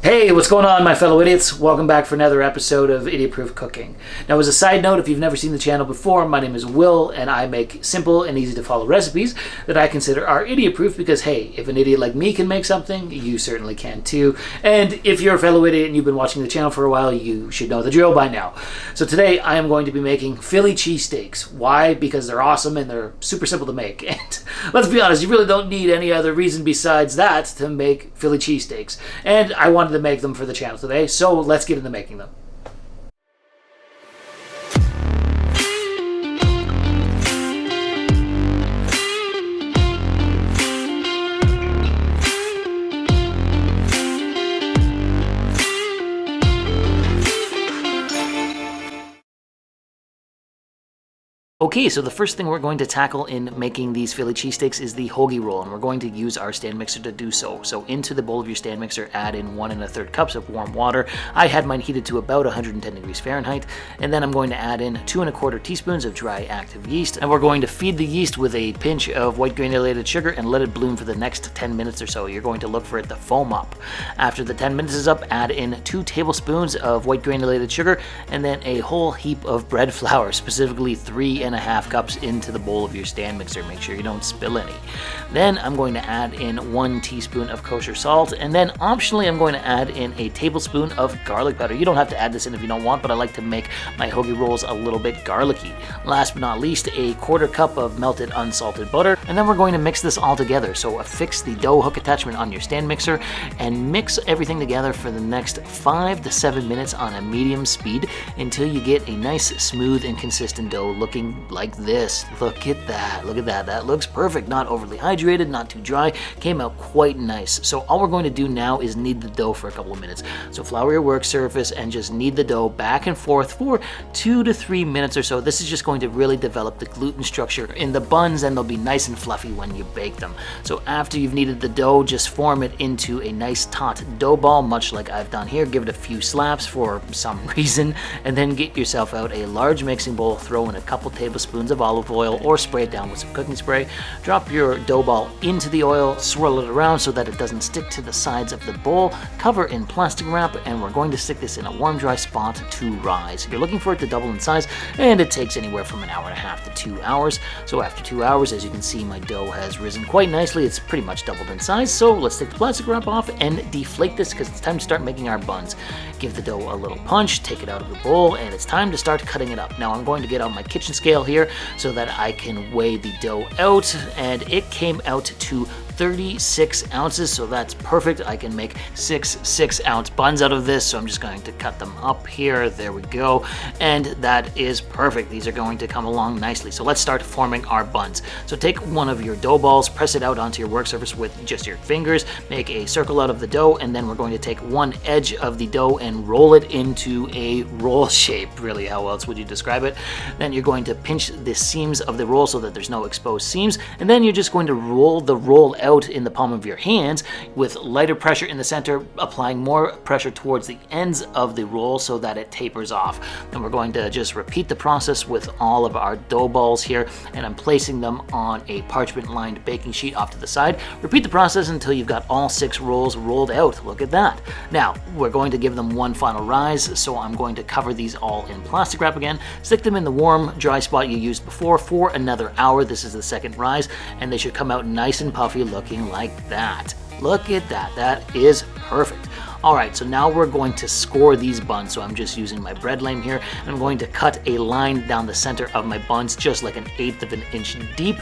Hey, what's going on, my fellow idiots? Welcome back for another episode of Idiot Proof Cooking. Now, as a side note, if you've never seen the channel before, my name is Will, and I make simple and easy to follow recipes that I consider are idiot proof because, hey, if an idiot like me can make something, you certainly can too. And if you're a fellow idiot and you've been watching the channel for a while, you should know the drill by now. So today, I am going to be making Philly cheesesteaks. Why? Because they're awesome and they're super simple to make. And let's be honest, you really don't need any other reason besides that to make Philly cheesesteaks. And I wanted to make them for the channel today, so let's get into making them. Okay, so the first thing we're going to tackle in making these Philly cheesesteaks is the hoagie roll, and we're going to use our stand mixer to do so. So into the bowl of your stand mixer, add in 1 1/3 cups of warm water. I had mine heated to about 110 degrees Fahrenheit, and then I'm going to add in 2 1/4 teaspoons of dry active yeast, and we're going to feed the yeast with a pinch of white granulated sugar and let it bloom for the next 10 minutes or so. You're going to look for it to foam up. After the 10 minutes is up, add in 2 tablespoons of white granulated sugar, and then a whole heap of bread flour, specifically 3 1/2 cups into the bowl of your stand mixer. Make sure you don't spill any. Then I'm going to add in 1 teaspoon of kosher salt, and then optionally I'm going to add in a tablespoon of garlic powder. You don't have to add this in if you don't want, but I like to make my hoagie rolls a little bit garlicky. Last but not least, a 1/4 cup of melted unsalted butter, and then we're going to mix this all together. So affix the dough hook attachment on your stand mixer and mix everything together for the next 5 to 7 minutes on a medium speed until you get a nice, smooth, and consistent dough looking like this. Look at that. Look at that. That looks perfect. Not overly hydrated, not too dry. Came out quite nice. So all we're going to do now is knead the dough for a couple of minutes. So flour your work surface and just knead the dough back and forth for 2 to 3 minutes or so. This is just going to really develop the gluten structure in the buns, and they'll be nice and fluffy when you bake them. So after you've kneaded the dough, just form it into a nice taut dough ball, much like I've done here. Give it a few slaps for some reason, and then get yourself out a large mixing bowl. Throw in a couple tablespoons of olive oil or spray it down with some cooking spray. Drop your dough ball into the oil, swirl it around so that it doesn't stick to the sides of the bowl. Cover in plastic wrap, and we're going to stick this in a warm, dry spot to rise. You're looking for it to double in size, and it takes anywhere from 1.5 hours to 2 hours. So after 2 hours, as you can see, my dough has risen quite nicely. It's pretty much doubled in size. So let's take the plastic wrap off and deflate this because it's time to start making our buns. Give the dough a little punch, take it out of the bowl, and it's time to start cutting it up. Now I'm going to get out my kitchen scale here so that I can weigh the dough out, and it came out to 36 ounces, so that's perfect. I can make 6 6-ounce buns out of this, so I'm just going to cut them up here. There we go, and that is perfect. These are going to come along nicely. So let's start forming our buns. So take one of your dough balls, press it out onto your work surface with just your fingers, make a circle out of the dough, and then we're going to take one edge of the dough and roll it into a roll shape. Really, how else would you describe it? Then you're going to pinch the seams of the roll so that there's no exposed seams, and then you're just going to roll the roll out in the palm of your hands with lighter pressure in the center, applying more pressure towards the ends of the roll so that it tapers off. Then we're going to just repeat the process with all of our dough balls here, and I'm placing them on a parchment lined baking sheet off to the side. Repeat the process until you've got all 6 rolls rolled out. Look at that. Now we're going to give them one final rise, so I'm going to cover these all in plastic wrap again, stick them in the warm dry spot you used before for another hour. This is the second rise, and they should come out nice and puffy looking like that. Look at that. That is perfect. Alright, so now we're going to score these buns. So I'm just using my bread lame here, and I'm going to cut a line down the center of my buns just like 1/8 of an inch deep,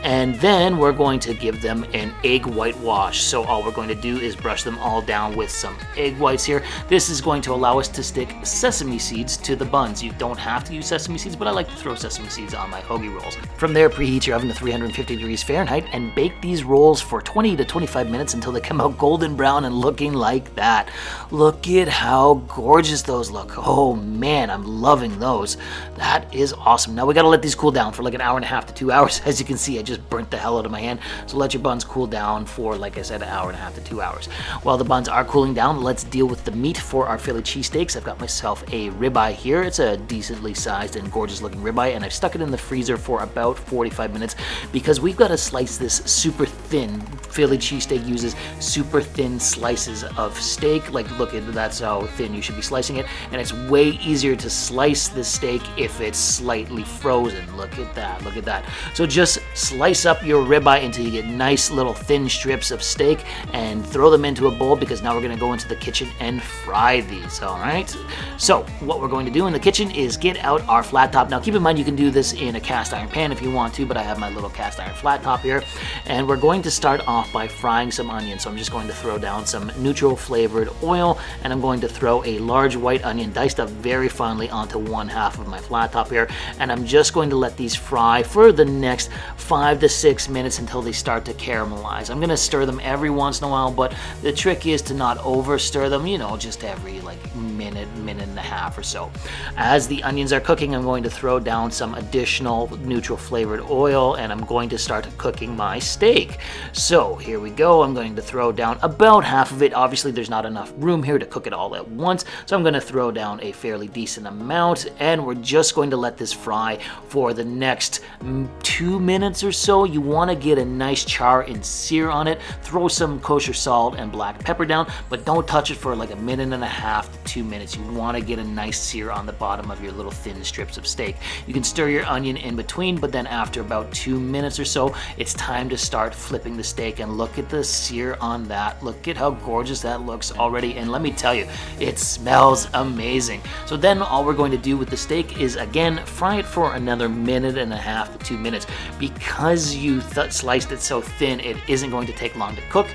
and then we're going to give them an egg white wash. So all we're going to do is brush them all down with some egg whites here. This is going to allow us to stick sesame seeds to the buns. You don't have to use sesame seeds, but I like to throw sesame seeds on my hoagie rolls. From there, preheat your oven to 350 degrees Fahrenheit and bake these rolls for 20 to 25 minutes until they come out golden brown and looking like that. Look at how gorgeous those look. Oh man, I'm loving those. That is awesome. Now we gotta let these cool down for like 1.5 hours to 2 hours. As you can see, I just burnt the hell out of my hand. So let your buns cool down for, like I said, 1.5 hours to 2 hours. While the buns are cooling down, let's deal with the meat for our Philly cheesesteaks. I've got myself a ribeye here. It's a decently sized and gorgeous looking ribeye, and I've stuck it in the freezer for about 45 minutes because we've got to slice this super thin. Philly cheesesteak uses super thin slices of steak steak, like look at that's how thin you should be slicing it, and it's way easier to slice the steak if it's slightly frozen. Look at that, look at that. So just slice up your ribeye until you get nice little thin strips of steak and throw them into a bowl, because now we're going to go into the kitchen and fry these. All right, so what we're going to do in the kitchen is get out our flat top. Now keep in mind you can do this in a cast iron pan if you want to, but I have my little cast iron flat top here, and we're going to start off by frying some onions. So I'm just going to throw down some neutral flavored oil, and I'm going to throw a large white onion diced up very finely onto one half of my flat top here, and I'm just going to let these fry for the next 5 to 6 minutes until they start to caramelize. I'm going to stir them every once in a while, but the trick is to not over stir them, you know, just every like minute and a half or so. As the onions are cooking, I'm going to throw down some additional neutral flavored oil, and I'm going to start cooking my steak. So here we go. I'm going to throw down about half of it. Obviously there's not enough room here to cook it all at once, so I'm going to throw down a fairly decent amount, and we're just going to let this fry for the next 2 minutes or so. You want to get a nice char and sear on it. Throw some kosher salt and black pepper down, but don't touch it for like a minute and a half to 2 minutes. You want to get a nice sear on the bottom of your little thin strips of steak. You can stir your onion in between, but then after about 2 minutes or so, it's time to start flipping the steak, and look at the sear on that. Look at how gorgeous that looks already, and let me tell you, it smells amazing. So then all we're going to do with the steak is again fry it for another minute and a half to 2 minutes. Because you sliced it so thin, it isn't going to take long to cook.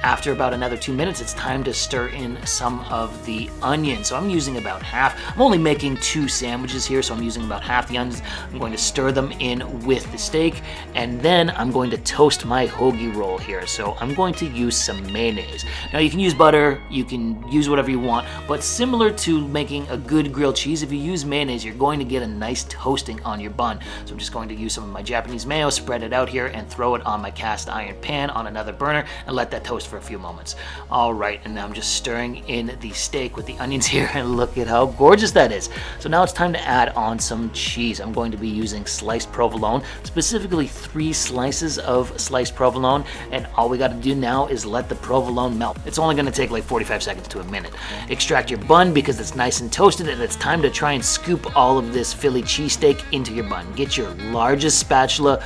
After about another 2 minutes, it's time to stir in some of the onions. So I'm using about half. I'm only making 2 sandwiches here, so I'm using about half the onions. I'm going to stir them in with the steak, and then I'm going to toast my hoagie roll here. So I'm going to use some mayonnaise. Now you can use butter, you can use whatever you want, but similar to making a good grilled cheese, if you use mayonnaise, you're going to get a nice toasting on your bun. So I'm just going to use some of my Japanese mayo, spread it out here, and throw it on my cast iron pan on another burner, and let that toast for a few moments. All right, and now I'm just stirring in the steak with the onions here, and look at how gorgeous that is. So now it's time to add on some cheese. I'm going to be using sliced provolone, specifically 3 slices of sliced provolone, and all we got to do now is let the provolone melt. It's only going to take like 45 seconds to a minute. Extract your bun because it's nice and toasted, and it's time to try and scoop all of this Philly cheesesteak into your bun. Get your largest spatula,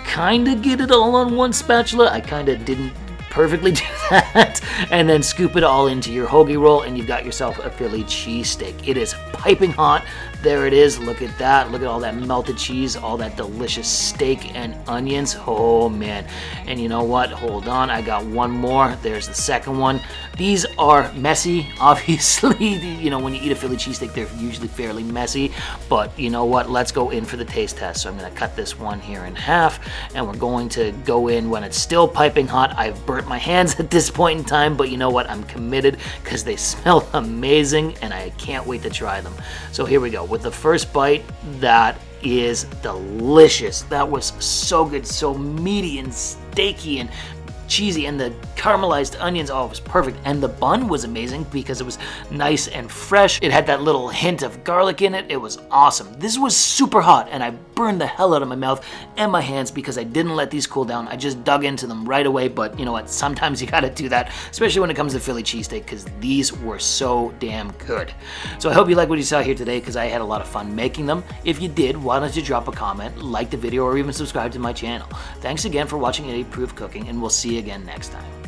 kind of get it all on one spatula. I kind of didn't perfectly do that, and then scoop it all into your hoagie roll, and you've got yourself a Philly cheesesteak. It is piping hot. There it is. Look at that. Look at all that melted cheese, all that delicious steak and onions. Oh man. And you know what? Hold on. I got one more. There's the second one. These are messy, obviously. You know, when you eat a Philly cheesesteak, they're usually fairly messy, but you know what? Let's go in for the taste test. So I'm going to cut this one here in half, and we're going to go in when it's still piping hot. I've burnt my hands at this point in time, but you know what? I'm committed because they smell amazing, and I can't wait to try them. So here we go. With the first bite, that is delicious. That was so good, so meaty and steaky and cheesy, and the caramelized onions, oh, it was perfect. And the bun was amazing because it was nice and fresh. It had that little hint of garlic in it. It was awesome. This was super hot, and I burned the hell out of my mouth and my hands because I didn't let these cool down. I just dug into them right away, but you know what? Sometimes you gotta do that, especially when it comes to Philly cheesesteak, because these were so damn good. So I hope you like what you saw here today, because I had a lot of fun making them. If you did, why don't you drop a comment, like the video, or even subscribe to my channel. Thanks again for watching Eddie Proof Cooking, and we'll see you again next time.